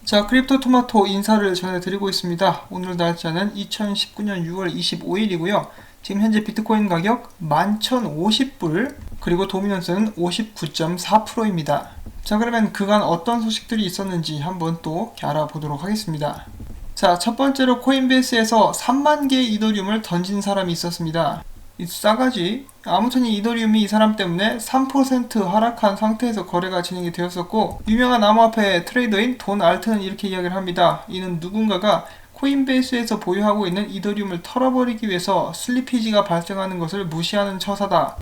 자, 크립토 토마토 인사를 전해드리고 있습니다. 오늘 날짜는 2019년 6월 25일이고요. 지금 현재 비트코인 가격 11,050불, 그리고 도미넌스는 59.4%입니다. 자, 그러면 그간 어떤 소식들이 있었는지 한번 또 알아보도록 하겠습니다. 자, 첫 번째로 코인베이스에서 3만 개의 이더리움을 던진 사람이 있었습니다. 이 싸가지. 아무튼 이 이더리움이 이 사람 때문에 3% 하락한 상태에서 거래가 진행이 되었었고, 유명한 암호화폐 트레이더인 돈 알트는 이렇게 이야기를 합니다. 이는 누군가가 코인베이스에서 보유하고 있는 이더리움을 털어버리기 위해서 슬리피지가 발생하는 것을 무시하는 처사다.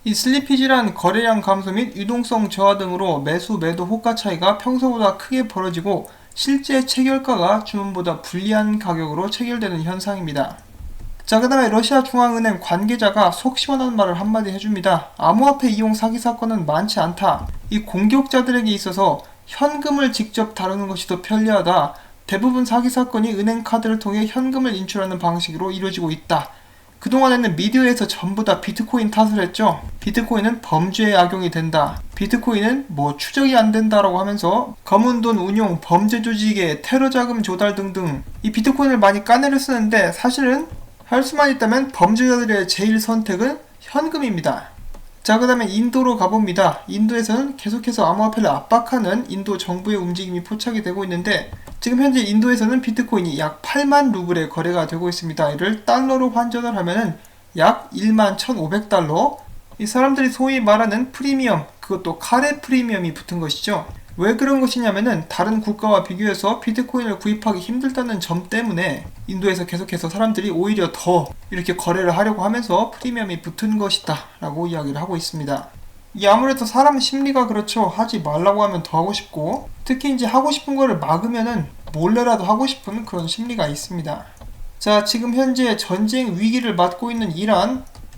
이 슬리피지란 거래량 감소 및 유동성 저하 등으로 매수 매도 호가 차이가 평소보다 크게 벌어지고 실제 체결가가 주문보다 불리한 가격으로 체결되는 현상입니다. 자, 그 다음에 러시아 중앙은행 관계자가 속 시원한 말을 한마디 해줍니다. 암호화폐 이용 사기 사건은 많지 않다. 이 공격자들에게 있어서 현금을 직접 다루는 것이 더 편리하다. 대부분 사기 사건이 은행 카드를 통해 현금을 인출하는 방식으로 이루어지고 있다. 그동안에는 미디어에서 전부 다 비트코인 탓을 했죠. 비트코인은 범죄에 악용이 된다. 비트코인은 추적이 안 된다라고 하면서 검은 돈 운용, 범죄 조직의 테러 자금 조달 등등 이 비트코인을 많이 까내려 쓰는데, 사실은 할 수만 있다면 범죄자들의 제일 선택은 현금입니다. 자, 그 다음에 인도로 가봅니다. 인도에서는 계속해서 암호화폐를 압박하는 인도 정부의 움직임이 포착이 되고 있는데, 지금 현재 인도에서는 비트코인이 약 8만 루블에 거래가 되고 있습니다. 이를 달러로 환전을 하면은 약 1만 1,500달러. 이 사람들이 소위 말하는 프리미엄, 그것도 카레 프리미엄이 붙은 것이죠. 왜 그런 것이냐면은 다른 국가와 비교해서 비트코인을 구입하기 힘들다는 점 때문에 인도에서 계속해서 사람들이 오히려 더 이렇게 거래를 하려고 하면서 프리미엄이 붙은 것이다 라고 이야기를 하고 있습니다. 이 아무래도 사람 심리가 그렇죠. 하지 말라고 하면 더 하고 싶고, 특히 이제 하고 싶은 거를 막으면은 몰래라도 하고 싶은 그런 심리가 있습니다. 자, 지금 현재 전쟁 위기를 맞고 있는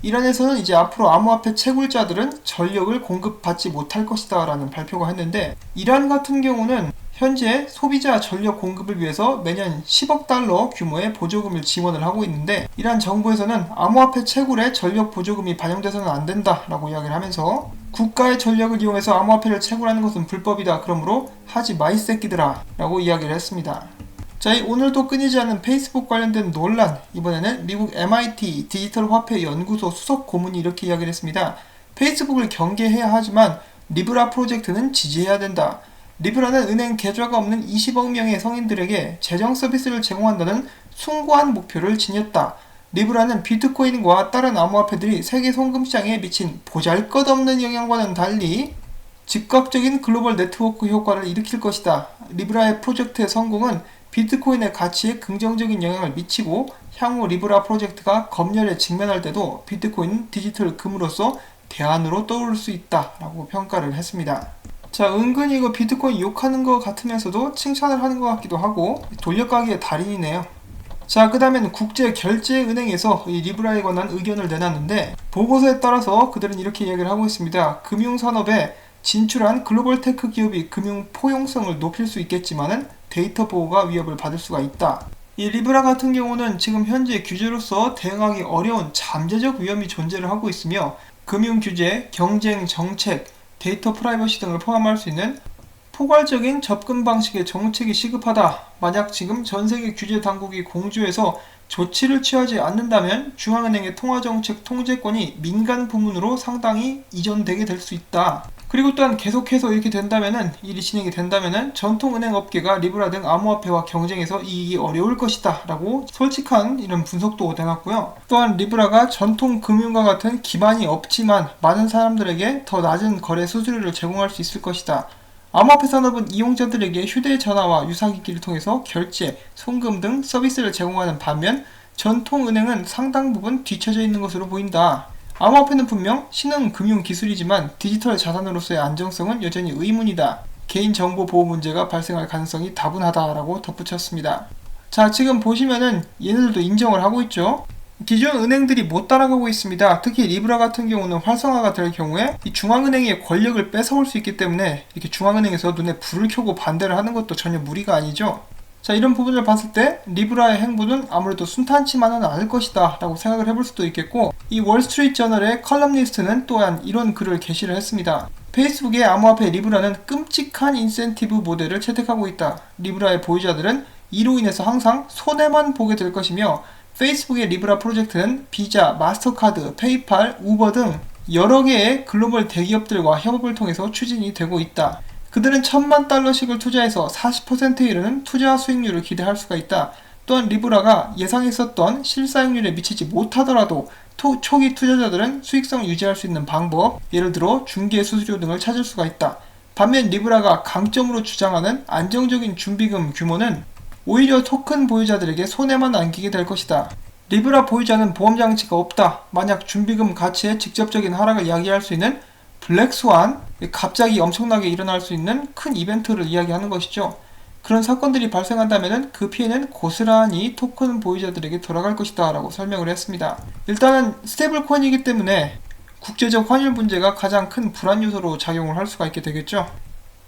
이란에서는 이제 앞으로 암호화폐 채굴자들은 전력을 공급받지 못할 것이다 라는 발표가 했는데, 이란 같은 경우는 현재 소비자 전력 공급을 위해서 매년 10억 달러 규모의 보조금을 지원을 하고 있는데, 이란 정부에서는 암호화폐 채굴에 전력 보조금이 반영돼서는 안 된다 라고 이야기를 하면서, 국가의 전력을 이용해서 암호화폐를 채굴하는 것은 불법이다. 그러므로 하지 마 이 새끼들아 라고 이야기를 했습니다. 자, 오늘도 끊이지 않는 페이스북 관련된 논란, 이번에는 미국 MIT 디지털 화폐 연구소 수석 고문이 이렇게 이야기를 했습니다. 페이스북을 경계해야 하지만 리브라 프로젝트는 지지해야 된다. 리브라는 은행 계좌가 없는 20억 명의 성인들에게 재정 서비스를 제공한다는 숭고한 목표를 지녔다. 리브라는 비트코인과 다른 암호화폐들이 세계 송금시장에 미친 보잘것없는 영향과는 달리 즉각적인 글로벌 네트워크 효과를 일으킬 것이다. 리브라의 프로젝트의 성공은 비트코인의 가치에 긍정적인 영향을 미치고, 향후 리브라 프로젝트가 검열에 직면할 때도 비트코인 디지털 금으로서 대안으로 떠오를 수 있다 라고 평가를 했습니다. 자, 은근히 이거 비트코인 욕하는 것 같으면서도 칭찬을 하는 것 같기도 하고 돌려가기의 달인이네요. 자, 그 다음에는 국제결제은행에서 이 리브라에 관한 의견을 내놨는데, 보고서에 따라서 그들은 이렇게 이야기를 하고 있습니다. 금융산업에 진출한 글로벌 테크 기업이 금융 포용성을 높일 수 있겠지만은 데이터 보호가 위협을 받을 수가 있다. 이 리브라 같은 경우는 지금 현재 규제로서 대응하기 어려운 잠재적 위험이 존재를 하고 있으며, 금융 규제, 경쟁 정책, 데이터 프라이버시 등을 포함할 수 있는 포괄적인 접근 방식의 정책이 시급하다. 만약 지금 전세계 규제 당국이 공조해서 조치를 취하지 않는다면 중앙은행의 통화정책 통제권이 민간 부문으로 상당히 이전되게 될 수 있다. 그리고 또한 계속해서 이렇게 된다면은, 일이 진행이 된다면은 전통은행 업계가 리브라 등 암호화폐와 경쟁해서 이익이 어려울 것이다 라고 솔직한 이런 분석도 내놨고요. 또한 리브라가 전통 금융과 같은 기반이 없지만 많은 사람들에게 더 낮은 거래 수수료를 제공할 수 있을 것이다. 암호화폐 산업은 이용자들에게 휴대전화와 유사기기를 통해서 결제, 송금 등 서비스를 제공하는 반면, 전통은행은 상당 부분 뒤처져 있는 것으로 보인다. 암호화폐는 분명 신흥 금융 기술이지만 디지털 자산으로서의 안정성은 여전히 의문이다. 개인정보 보호 문제가 발생할 가능성이 다분하다라고 덧붙였습니다. 자, 지금 보시면은 얘네들도 인정을 하고 있죠. 기존 은행들이 못 따라가고 있습니다. 특히 리브라 같은 경우는 활성화가 될 경우에 이 중앙은행의 권력을 뺏어올 수 있기 때문에 이렇게 중앙은행에서 눈에 불을 켜고 반대를 하는 것도 전혀 무리가 아니죠. 자, 이런 부분을 봤을 때 리브라의 행보는 아무래도 순탄치만은 않을 것이다 라고 생각을 해볼 수도 있겠고, 이 월스트리트 저널의 컬럼니스트는 또한 이런 글을 게시를 했습니다. 페이스북의 암호화폐 리브라는 끔찍한 인센티브 모델을 채택하고 있다. 리브라의 보유자들은 이로 인해서 항상 손해만 보게 될 것이며 페이스북의 리브라 프로젝트는 비자, 마스터카드, 페이팔, 우버 등 여러 개의 글로벌 대기업들과 협업을 통해서 추진이 되고 있다. 그들은 $10,000,000씩을 투자해서 40%에 이르는 투자 수익률을 기대할 수가 있다. 또한 리브라가 예상했었던 실사용률에 미치지 못하더라도 초기 투자자들은 수익성을 유지할 수 있는 방법, 예를 들어 중개 수수료 등을 찾을 수가 있다. 반면 리브라가 강점으로 주장하는 안정적인 준비금 규모는 오히려 토큰 보유자들에게 손해만 안기게 될 것이다. 리브라 보유자는 보험장치가 없다. 만약 준비금 가치의 직접적인 하락을 이야기할 수 있는 블랙스완, 갑자기 엄청나게 일어날 수 있는 큰 이벤트를 이야기하는 것이죠. 그런 사건들이 발생한다면 그 피해는 고스란히 토큰 보유자들에게 돌아갈 것이다 라고 설명을 했습니다. 일단은 스테이블 코인이기 때문에 국제적 환율 문제가 가장 큰 불안 요소로 작용을 할 수가 있게 되겠죠.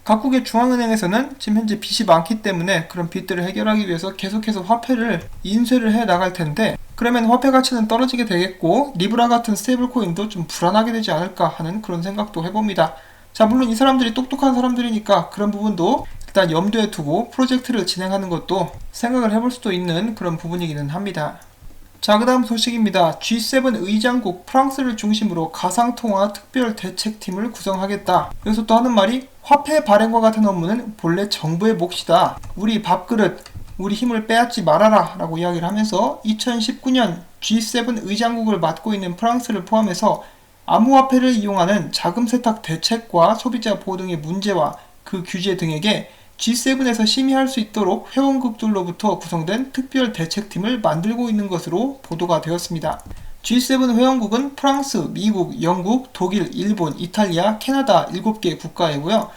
각국의 중앙은행에서는 지금 현재 빚이 많기 때문에 그런 빚들을 해결하기 위해서 계속해서 화폐를 인쇄를 해 나갈 텐데, 그러면 화폐 가치는 떨어지게 되겠고 리브라 같은 스테이블 코인도 좀 불안하게 되지 않을까 하는 그런 생각도 해봅니다. 자, 물론 이 사람들이 똑똑한 사람들이니까 그런 부분도 일단 염두에 두고 프로젝트를 진행하는 것도 생각을 해볼 수도 있는 그런 부분이기는 합니다. 자, 그 다음 소식입니다. G7 의장국 프랑스를 중심으로 가상통화 특별 대책팀을 구성하겠다. 여기서 또 하는 말이 화폐 발행과 같은 업무는 본래 정부의 몫이다. 우리 밥그릇, 우리 힘을 빼앗지 말아라 라고 이야기를 하면서 2019년 G7 의장국을 맡고 있는 프랑스를 포함해서 암호화폐를 이용하는 자금 세탁 대책과 소비자 보호 등의 문제와 그 규제 등에게 G7에서 심의할 수 있도록 회원국들로부터 구성된 특별 대책팀을 만들고 있는 것으로 보도가 되었습니다. G7 회원국은 프랑스, 미국, 영국, 독일, 일본, 이탈리아, 캐나다 7개 국가이고요.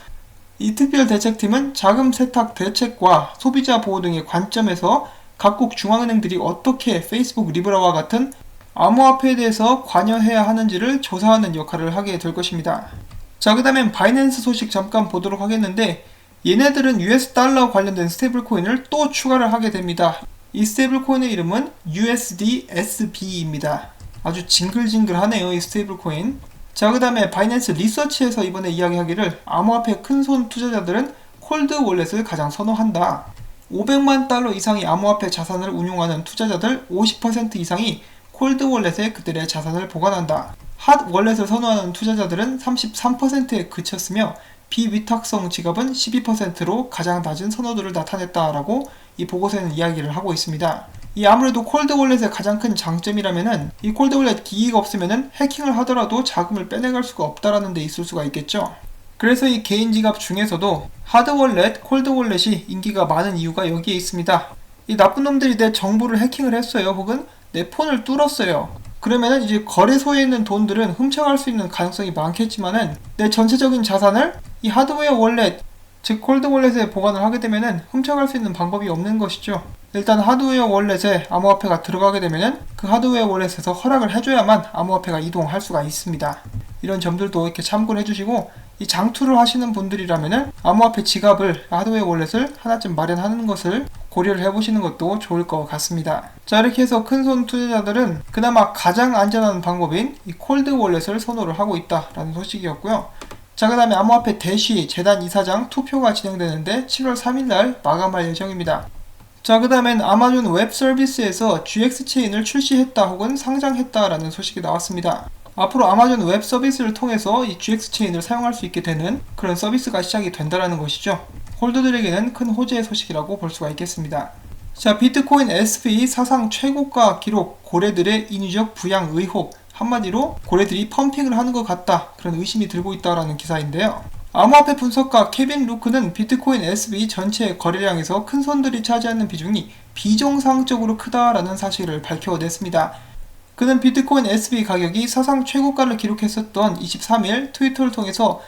이 특별 대책팀은 자금 세탁 대책과 소비자 보호 등의 관점에서 각국 중앙은행들이 어떻게 페이스북 리브라와 같은 암호화폐에 대해서 관여해야 하는지를 조사하는 역할을 하게 될 것입니다. 자, 그 다음엔 바이낸스 소식 잠깐 보도록 하겠는데, 얘네들은 US 달러 관련된 스테이블 코인을 또 추가를 하게 됩니다. 이 스테이블 코인의 이름은 USDSB입니다. 아주 징글징글하네요, 이 스테이블 코인. 자, 그 다음에 바이낸스 리서치에서 이번에 이야기하기를 암호화폐 큰손 투자자들은 콜드 월렛을 가장 선호한다. $500만 이상의 암호화폐 자산을 운용하는 투자자들 50% 이상이 콜드 월렛에 그들의 자산을 보관한다. 핫 월렛을 선호하는 투자자들은 33%에 그쳤으며 비위탁성 지갑은 12%로 가장 낮은 선호도를 나타냈다라고 이 보고서에는 이야기를 하고 있습니다. 이 아무래도 콜드 월렛의 가장 큰 장점이라면은 이 콜드 월렛 기기가 없으면은 해킹을 하더라도 자금을 빼내갈 수가 없다라는 데 있을 수가 있겠죠. 그래서 이 개인 지갑 중에서도 하드 월렛, 콜드 월렛이 인기가 많은 이유가 여기에 있습니다. 이 나쁜 놈들이 내 정보를 해킹을 했어요. 혹은 내 폰을 뚫었어요. 그러면은 이제 거래소에 있는 돈들은 훔쳐갈 수 있는 가능성이 많겠지만은 내 전체적인 자산을 이 하드웨어 월렛, 즉 콜드 월렛에 보관을 하게 되면은 훔쳐갈 수 있는 방법이 없는 것이죠. 일단 하드웨어 월렛에 암호화폐가 들어가게 되면은 그 하드웨어 월렛에서 허락을 해줘야만 암호화폐가 이동할 수가 있습니다. 이런 점들도 이렇게 참고를 해주시고, 이 장투를 하시는 분들이라면은 암호화폐 지갑을, 하드웨어 월렛을 하나쯤 마련하는 것을 고려를 해보시는 것도 좋을 것 같습니다. 자, 이렇게 해서 큰손 투자자들은 그나마 가장 안전한 방법인 이 콜드 월렛을 선호를 하고 있다라는 소식이었고요. 자, 그 다음에 암호화폐 대쉬 재단 이사장 투표가 진행되는데 7월 3일날 마감할 예정입니다. 자, 그 다음엔 아마존 웹 서비스에서 GX 체인을 출시했다 혹은 상장했다라는 소식이 나왔습니다. 앞으로 아마존 웹 서비스를 통해서 이 GX 체인을 사용할 수 있게 되는 그런 서비스가 시작이 된다라는 것이죠. 홀더들에게는 큰 호재의 소식이라고 볼 수가 있겠습니다. 자, 비트코인 SV 사상 최고가 기록, 고래들의 인위적 부양 의혹. 한마디로 고래들이 펌핑을 하는 것 같다, 그런 의심이 들고 있다라는 기사인데요. 암호화폐 분석가 케빈 루크는 비트코인 SV 전체 거래량에서 큰 손들이 차지하는 비중이 비정상적으로 크다라는 사실을 밝혀냈습니다. 그는 비트코인 SV 가격이 사상 최고가를 기록했었던 23일 트위터를 통해서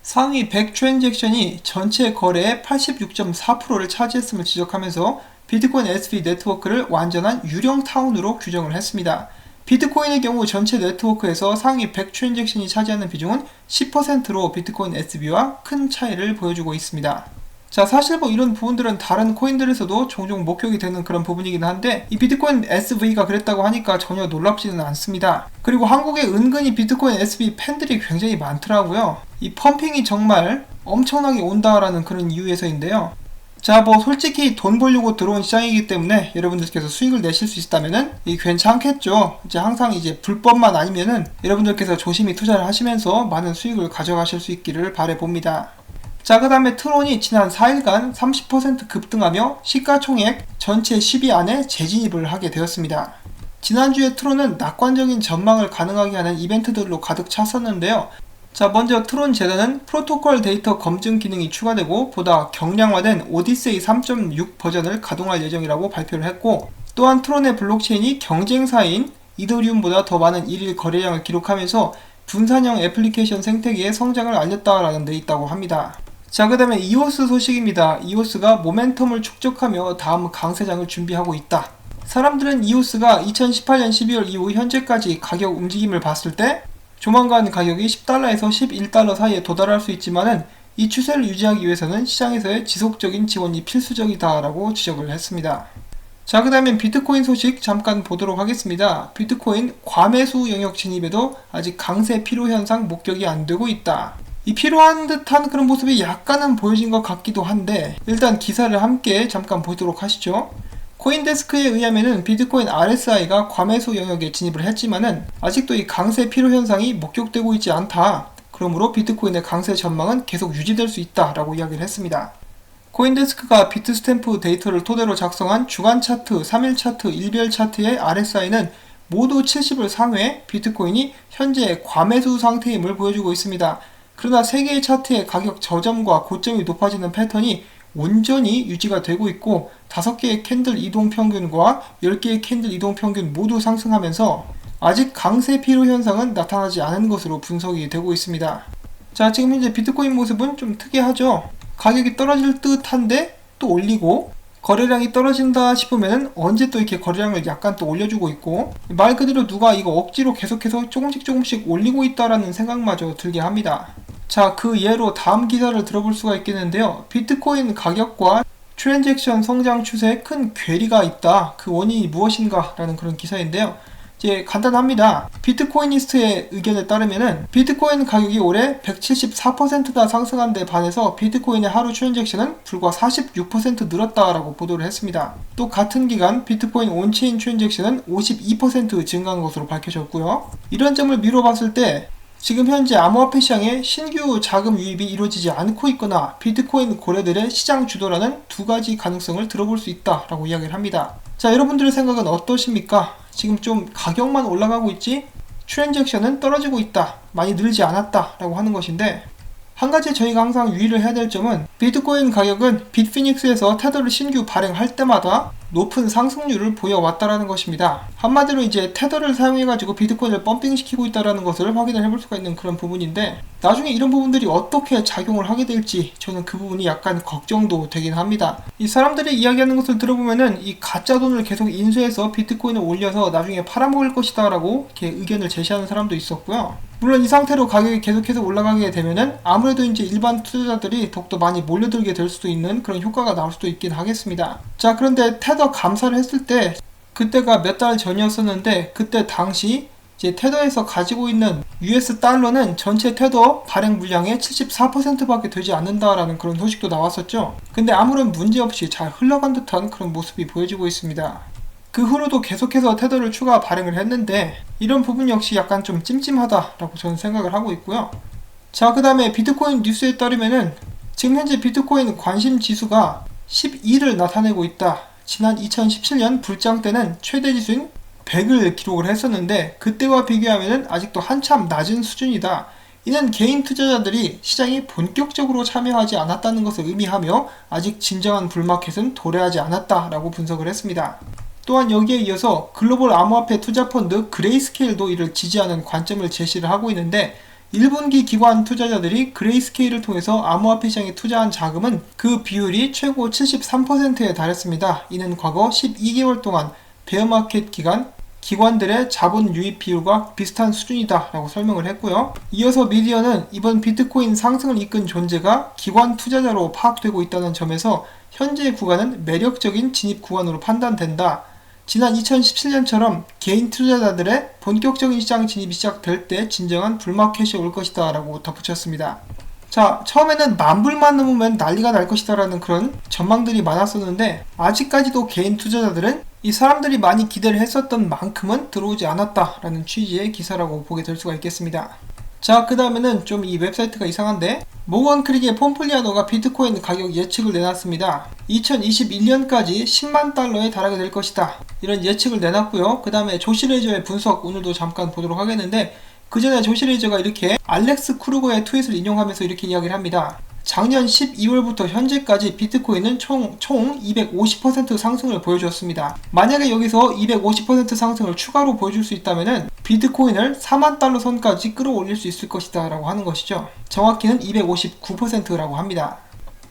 상위 100 트랜잭션이 전체 거래의 86.4%를 차지했음을 지적하면서 비트코인 SV 네트워크를 완전한 유령 타운으로 규정을 했습니다. 비트코인의 경우 전체 네트워크에서 상위 100 트랜잭션이 차지하는 비중은 10%로 비트코인 SB와 큰 차이를 보여주고 있습니다. 자, 사실 뭐 이런 부분들은 다른 코인들에서도 종종 목격이 되는 그런 부분이긴 한데, 이 비트코인 SV가 그랬다고 하니까 전혀 놀랍지는 않습니다. 그리고 한국에 은근히 비트코인 SV 팬들이 굉장히 많더라고요. 이 펌핑이 정말 엄청나게 온다라는 그런 이유에서인데요. 자, 뭐 솔직히 돈 벌려고 들어온 시장이기 때문에 여러분들께서 수익을 내실 수 있다면은 괜찮겠죠. 이제 항상 이제 불법만 아니면은 여러분들께서 조심히 투자를 하시면서 많은 수익을 가져가실 수 있기를 바라봅니다. 자, 그 다음에 트론이 지난 4일간 30% 급등하며 시가총액 전체 10위 안에 재진입을 하게 되었습니다. 지난주에 트론은 낙관적인 전망을 가능하게 하는 이벤트들로 가득 찼었는데요. 자, 먼저 트론 재단은 프로토콜 데이터 검증 기능이 추가되고 보다 경량화된 오디세이 3.6 버전을 가동할 예정이라고 발표를 했고, 또한 트론의 블록체인이 경쟁사인 이더리움보다 더 많은 일일 거래량을 기록하면서 분산형 애플리케이션 생태계의 성장을 알렸다라는 데 있다고 합니다. 자, 그 다음에 이오스 소식입니다. 이오스가 모멘텀을 축적하며 다음 강세장을 준비하고 있다. 사람들은 이오스가 2018년 12월 이후 현재까지 가격 움직임을 봤을 때 조만간 가격이 10달러에서 11달러 사이에 도달할 수 있지만은 이 추세를 유지하기 위해서는 시장에서의 지속적인 지원이 필수적이다라고 지적을 했습니다. 자, 그 다음에 비트코인 소식 잠깐 보도록 하겠습니다. 비트코인 과매수 영역 진입에도 아직 강세 피로 현상 목격이 안 되고 있다. 이 피로한 듯한 그런 모습이 약간은 보여진 것 같기도 한데, 일단 기사를 함께 잠깐 보도록 하시죠. 코인데스크에 의하면은 비트코인 RSI가 과매수 영역에 진입을 했지만은 아직도 이 강세 피로 현상이 목격되고 있지 않다. 그러므로 비트코인의 강세 전망은 계속 유지될 수 있다라고 이야기를 했습니다. 코인데스크가 비트스탬프 데이터를 토대로 작성한 주간 차트, 3일 차트, 일별 차트의 RSI는 모두 70을 상회해 비트코인이 현재 과매수 상태임을 보여주고 있습니다. 그러나 3개의 차트의 가격 저점과 고점이 높아지는 패턴이 온전히 유지가 되고 있고 5개의 캔들 이동 평균과 10개의 캔들 이동 평균 모두 상승하면서 아직 강세 피로 현상은 나타나지 않은 것으로 분석이 되고 있습니다. 자, 지금 현재 비트코인 모습은 좀 특이하죠. 가격이 떨어질 듯한데 또 올리고, 거래량이 떨어진다 싶으면 언제 또 이렇게 거래량을 약간 또 올려주고 있고, 말 그대로 누가 이거 억지로 계속해서 조금씩 올리고 있다라는 생각마저 들게 합니다. 자, 그 예로 다음 기사를 들어볼 수가 있겠는데요. 비트코인 가격과 트랜잭션 성장 추세에 큰 괴리가 있다. 그 원인이 무엇인가? 라는 그런 기사인데요. 이제 간단합니다. 비트코이니스트의 의견에 따르면은 비트코인 가격이 올해 174%나 상승한 데 반해서 비트코인의 하루 트랜잭션은 불과 46% 늘었다라고 보도를 했습니다. 또 같은 기간 비트코인 온체인 트랜잭션은 52% 증가한 것으로 밝혀졌고요. 이런 점을 미뤄봤을 때 지금 현재 암호화폐 시장에 신규 자금 유입이 이루어지지 않고 있거나 비트코인 거래들의 시장 주도라는 두 가지 가능성을 들어볼 수 있다라고 이야기를 합니다. 자, 여러분들의 생각은 어떠십니까? 지금 좀 가격만 올라가고 있지 트랜잭션은 떨어지고 있다, 많이 늘지 않았다 라고 하는 것인데, 한 가지 저희가 항상 유의를 해야 될 점은 비트코인 가격은 빗피닉스에서 테더를 신규 발행할 때마다 높은 상승률을 보여왔다라는 것입니다. 한마디로 이제 테더를 사용해가지고 비트코인을 펌핑시키고 있다라는 것을 확인을 해볼 수가 있는 그런 부분인데, 나중에 이런 부분들이 어떻게 작용을 하게 될지 저는 그 부분이 약간 걱정도 되긴 합니다. 이 사람들이 이야기하는 것을 들어보면은 이 가짜 돈을 계속 인수해서 비트코인을 올려서 나중에 팔아먹을 것이다 라고 이렇게 의견을 제시하는 사람도 있었고요. 물론 이 상태로 가격이 계속해서 올라가게 되면은 아무래도 이제 일반 투자자들이 더욱더 많이 몰려들게 될 수도 있는 그런 효과가 나올 수도 있긴 하겠습니다. 자, 그런데 테더 감사를 했을 때 그때가 몇 달 전이었었는데, 그때 당시 이제 테더에서 가지고 있는 US 달러는 전체 테더 발행 물량의 74%밖에 되지 않는다라는 그런 소식도 나왔었죠. 근데 아무런 문제 없이 잘 흘러간 듯한 그런 모습이 보여지고 있습니다. 그 후로도 계속해서 테더를 추가 발행을 했는데 이런 부분 역시 약간 좀 찜찜하다라고 저는 생각을 하고 있고요. 자, 그 다음에 비트코인 뉴스에 따르면은 지금 현재 비트코인 관심 지수가 12를 나타내고 있다. 지난 2017년 불장 때는 최대 지수인 100을 기록을 했었는데 그때와 비교하면 아직도 한참 낮은 수준이다. 이는 개인 투자자들이 시장에 본격적으로 참여하지 않았다는 것을 의미하며 아직 진정한 불마켓은 도래하지 않았다라고 분석을 했습니다. 또한 여기에 이어서 글로벌 암호화폐 투자펀드 그레이스케일도 이를 지지하는 관점을 제시를 하고 있는데, 1분기 기관 투자자들이 그레이스케일을 통해서 암호화폐 시장에 투자한 자금은 그 비율이 최고 73%에 달했습니다. 이는 과거 12개월 동안 베어마켓 기간 기관들의 자본 유입 비율과 비슷한 수준이다 라고 설명을 했고요. 이어서 미디어는 이번 비트코인 상승을 이끈 존재가 기관 투자자로 파악되고 있다는 점에서 현재 구간은 매력적인 진입 구간으로 판단된다. 지난 2017년처럼 개인 투자자들의 본격적인 시장 진입이 시작될 때 진정한 불마켓이 올 것이다 라고 덧붙였습니다. 자, 처음에는 10,000불만 넘으면 난리가 날 것이다 라는 그런 전망들이 많았었는데 아직까지도 개인 투자자들은 이 사람들이 많이 기대를 했었던 만큼은 들어오지 않았다 라는 취지의 기사라고 보게 될 수가 있겠습니다. 자, 그 다음에는 좀 이 웹사이트가 이상한데 모건 크릭의 폼플리아노가 비트코인 가격 예측을 내놨습니다. 2021년까지 10만 달러에 달하게 될 것이다. 이런 예측을 내놨고요. 그 다음에 조시 레이저의 분석 오늘도 잠깐 보도록 하겠는데 그 전에 조시 레이저가 이렇게 알렉스 크루거의 트윗을 인용하면서 이렇게 이야기를 합니다. 작년 12월부터 현재까지 비트코인은 총 250% 상승을 보여주었습니다. 만약에 여기서 250% 상승을 추가로 보여줄 수 있다면 비트코인을 4만 달러 선까지 끌어올릴 수 있을 것이다 라고 하는 것이죠. 정확히는 259%라고 합니다.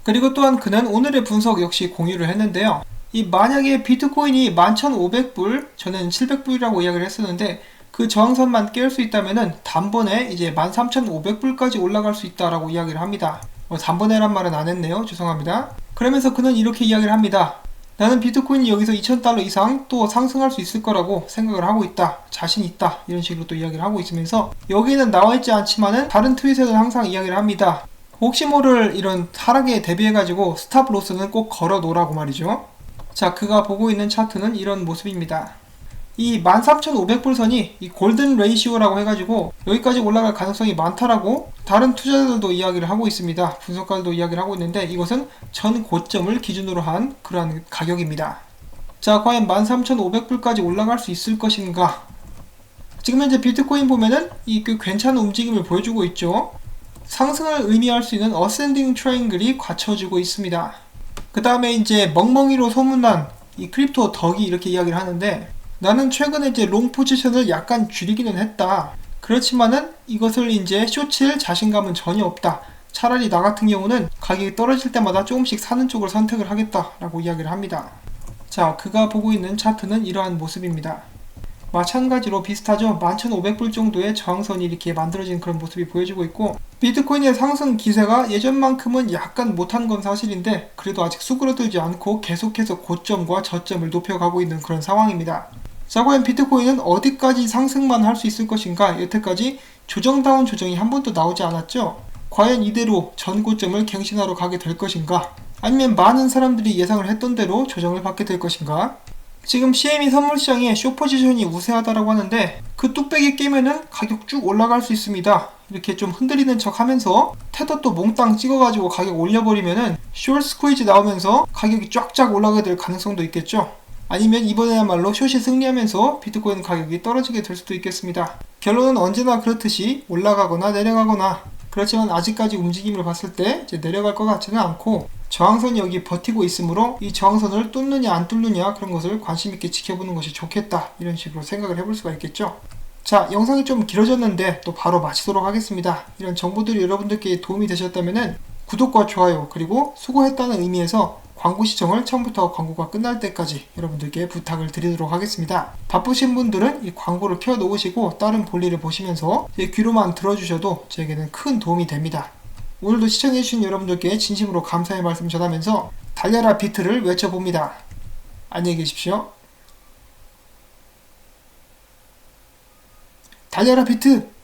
그리고 또한 그는 오늘의 분석 역시 공유를 했는데요. 이 만약에 비트코인이 11,500불, 저는 700불이라고 이야기를 했었는데 그 저항선만 깰 수 있다면 단번에 이제 13,500불까지 올라갈 수 있다라고 이야기를 합니다. 단번에란 말은 안 했네요. 죄송합니다. 그러면서 그는 이렇게 이야기를 합니다. 나는 비트코인이 여기서 2,000달러 이상 또 상승할 수 있을 거라고 생각을 하고 있다. 자신 있다. 이런 식으로 또 이야기를 하고 있으면서 여기에는 나와있지 않지만은 다른 트윗에는 항상 이야기를 합니다. 혹시 모를 이런 하락에 대비해가지고 스탑 로스는 꼭 걸어 놓으라고 말이죠. 자, 그가 보고 있는 차트는 이런 모습입니다. 이 13,500불 선이 이 골든 레이시오라고 해가지고 여기까지 올라갈 가능성이 많다라고 다른 투자자들도 이야기를 하고 있습니다. 분석가들도 이야기를 하고 있는데 이것은 전 고점을 기준으로 한 그러한 가격입니다. 자, 과연 13,500불까지 올라갈 수 있을 것인가? 지금 현재 비트코인 보면은 이 괜찮은 움직임을 보여주고 있죠. 상승을 의미할 수 있는 어센딩 트라이앵글이 갖춰지고 있습니다. 그 다음에 이제 멍멍이로 소문난 이 크립토 덕이 이렇게 이야기를 하는데 나는 최근에 이제 롱 포지션을 약간 줄이기는 했다. 그렇지만은 이것을 이제 쇼칠 자신감은 전혀 없다. 차라리 나 같은 경우는 가격이 떨어질 때마다 조금씩 사는 쪽을 선택을 하겠다라고 이야기를 합니다. 자, 그가 보고 있는 차트는 이러한 모습입니다. 마찬가지로 비슷하죠. 11,500불 정도의 저항선이 이렇게 만들어진 그런 모습이 보여지고 있고 비트코인의 상승 기세가 예전만큼은 약간 못한 건 사실인데 그래도 아직 수그러들지 않고 계속해서 고점과 저점을 높여가고 있는 그런 상황입니다. 자, 과연 비트코인은 어디까지 상승만 할 수 있을 것인가? 여태까지 조정다운 조정이 한 번도 나오지 않았죠? 과연 이대로 전 고점을 갱신하러 가게 될 것인가? 아니면 많은 사람들이 예상을 했던 대로 조정을 받게 될 것인가? 지금 CME 선물시장에 숏포지션이 우세하다라고 하는데 그 뚝배기 깨면은 가격 쭉 올라갈 수 있습니다. 이렇게 좀 흔들리는 척 하면서 테더도 몽땅 찍어가지고 가격 올려버리면은 숏 스퀴즈 나오면서 가격이 쫙쫙 올라가게 될 가능성도 있겠죠. 아니면 이번에야말로 숏이 승리하면서 비트코인 가격이 떨어지게 될 수도 있겠습니다. 결론은 언제나 그렇듯이 올라가거나 내려가거나 그렇지만 아직까지 움직임을 봤을 때 이제 내려갈 것 같지는 않고 저항선이 여기 버티고 있으므로 이 저항선을 뚫느냐 안 뚫느냐 그런 것을 관심 있게 지켜보는 것이 좋겠다 이런 식으로 생각을 해볼 수가 있겠죠. 자, 영상이 좀 길어졌는데 또 바로 마치도록 하겠습니다. 이런 정보들이 여러분들께 도움이 되셨다면 구독과 좋아요 그리고 수고했다는 의미에서 광고 시청을 처음부터 광고가 끝날 때까지 여러분들께 부탁을 드리도록 하겠습니다. 바쁘신 분들은 이 광고를 켜 놓으시고 다른 볼일을 보시면서 제 귀로만 들어주셔도 저에게는 큰 도움이 됩니다. 오늘도 시청해주신 여러분들께 진심으로 감사의 말씀 전하면서 달려라 비트를 외쳐봅니다. 안녕히 계십시오. 달려라 비트!